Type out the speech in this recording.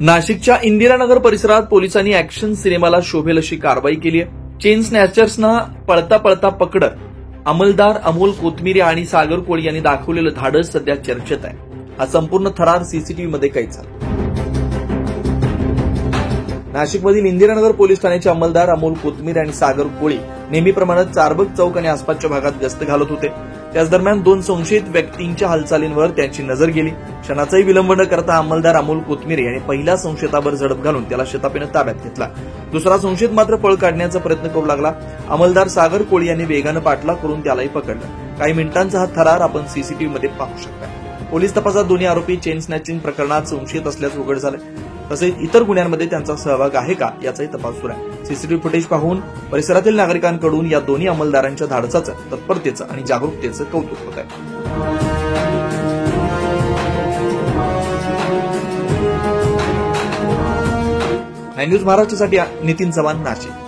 नाशिकच्या इंदिरानगर परिसरात पोलिसांनी अॅक्शन सिनेमाला शोभेल अशी कारवाई केली आहे। चेन स्नॅचर्सना पळता पळता पकडत अंमलदार अमोल कोथमिरे आणि सागर कोळी यांनी दाखवलेलं धाडस सध्या चर्चेत आहे। हा संपूर्ण थरार सीसीटीव्हीमध्ये कैद झाला। नाशिकमधील इंदिरानगर पोलीस ठाण्याचे अंमलदार अमोल कोथमिरे आणि सागर कोळी नेहमीप्रमाणे चारबग चौक आणि आसपासच्या भागात गस्त घालत होते। त्याच दरम्यान दोन संशयित व्यक्तींच्या हालचालींवर त्यांची नजर गेली। क्षणाचाही विलंब न करता अंमलदार अमोल कोथमिरे यांनी पहिल्या संशयितावर झडप घालून त्याला शतापेनं ताब्यात घेतला। दुसरा संशयित मात्र पळ काढण्याचा प्रयत्न करू लागला। अंमलदार सागर कोळी यांनी वेगानं पाठलाग करून त्यालाही पकडलं। काही मिनिटांचा हा थरार आपण सीसीटीव्हीमध्ये पाहू शकता। पोलीस तपासात दोन्ही आरोपी चेन स्नॅचिंग प्रकरणात संशयित असल्याचं उघड झालं। तसेच इतर गुन्ह्यांमध्ये त्यांचा सहभाग आहे का याचाही तपास सुरू आहे। सीसीटीव्ही फुटेज पाहून परिसरातील नागरिकांकडून या दोन्ही अंमलदारांच्या धाडसाचं, तत्परतेचं आणि जागरूकतेचं कौतुक होत आहे। न्यूज महाराष्ट्रासाठी नितीन चव्हाण, नाशिक।